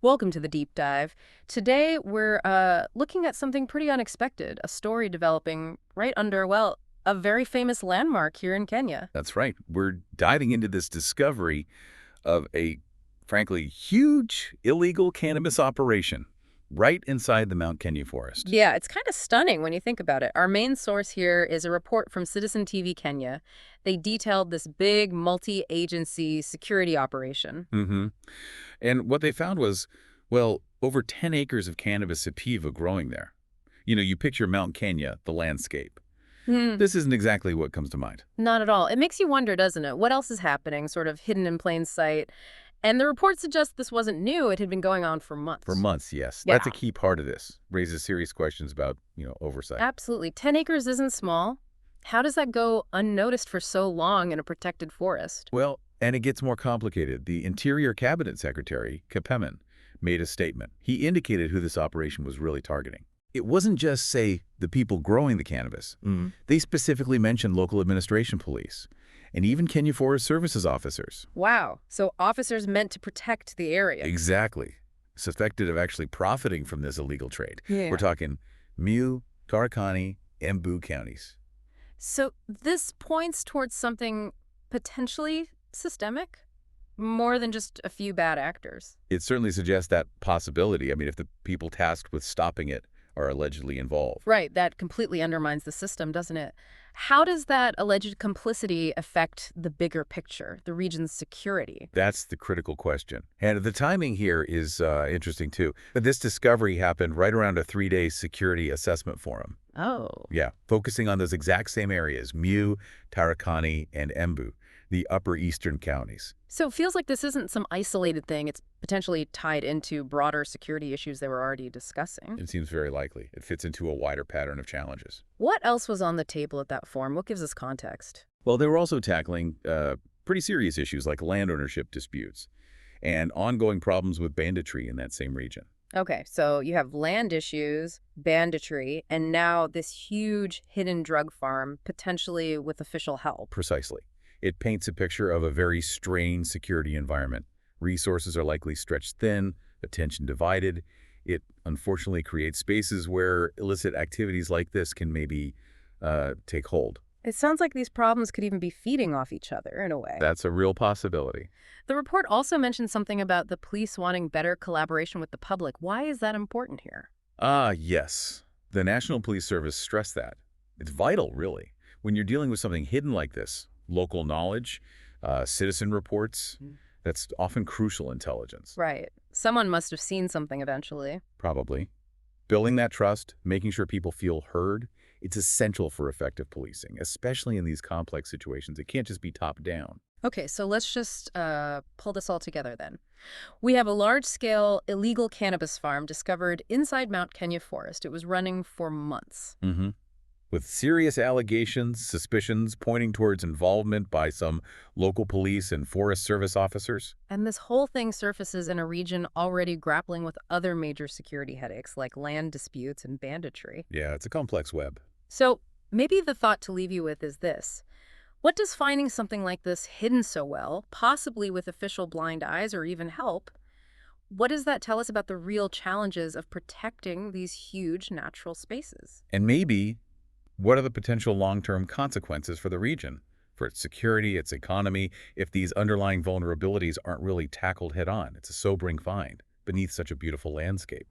Welcome to the deep dive. Today we're looking at something pretty unexpected, a story developing right under, well, a very famous landmark here in Kenya. That's right. We're diving into this discovery of a, frankly, huge illegal cannabis operation right inside the Mount Kenya forest. Yeah, it's kind of stunning when you think about it. Our main source here is a report from Citizen TV Kenya. They detailed this big multi-agency security operation. hmm And what they found was, well, over 10 acres of cannabis sativa growing there. You picture Mount Kenya, the landscape. Hmm. This isn't exactly what comes to mind. Not at all. It makes you wonder, doesn't it? What else is happening, sort of hidden in plain sight? And the report suggests this wasn't new. It had been going on for For months. months, yes. Yeah. That's a key part of this. Raises serious questions about, oversight. Absolutely. 10 acres isn't small. How does that go unnoticed for so long in a protected forest? Well, and it gets more complicated. The Interior Cabinet Secretary, Kapeman, made a statement. He indicated who this operation was really targeting. It wasn't just, say, the people growing the cannabis. They specifically mentioned local administration police and even Kenya Forest Services officers. Wow. So officers meant to protect the area. Exactly. Suspected of actually profiting from this illegal trade. Yeah. We're talking Meru, Tharaka Embu counties. So this points towards something potentially systemic? More than just a few bad actors. It certainly suggests that possibility. I mean, if the people tasked with stopping it are allegedly involved. Right, that completely undermines the system, doesn't it? How does that alleged complicity affect the bigger picture, the region's security? That's the critical question. And the timing here is interesting, too. But this discovery happened right around a 3-day security assessment forum. Oh. Yeah, focusing on those exact same areas, Meru, Tarakani, and Embu, the upper eastern counties. So it feels like this isn't some isolated thing. It's potentially tied into broader security issues they were already discussing. It seems very likely. It fits into a wider pattern of challenges. What else was on the table at that forum? What gives us context? Well, they were also tackling pretty serious issues like land ownership disputes and ongoing problems with banditry in that same region. Okay, so you have land issues, banditry, and now this huge hidden drug farm, potentially with official help. Precisely. It paints a picture of a very strained security environment. Resources are likely stretched thin, attention divided. It unfortunately creates spaces where illicit activities like this can maybe take hold. It sounds like these problems could even be feeding off each other in a way. That's a real possibility. The report also mentioned something about the police wanting better collaboration with the public. Why is that important here? Yes. The National Police Service stressed that. It's vital, really. When you're dealing with something hidden like this, local knowledge, citizen reports, that's often crucial intelligence. Right. Someone must have seen something eventually. Probably. Building that trust, making sure people feel heard, it's essential for effective policing, especially in these complex situations. It can't just be top down. Okay, so let's just pull this all together then. We have a large-scale illegal cannabis farm discovered inside Mount Kenya forest. It was running for months. With serious allegations, suspicions pointing towards involvement by some local police and Forest Service officers. And this whole thing surfaces in a region already grappling with other major security headaches like land disputes and banditry. Yeah, it's a complex web. So maybe the thought to leave you with is this. What does finding something like this hidden so well, possibly with official blind eyes or even help, what does that tell us about the real challenges of protecting these huge natural spaces? And maybe, what are the potential long-term consequences for the region, for its security, its economy, if these underlying vulnerabilities aren't really tackled head-on? It's a sobering find beneath such a beautiful landscape.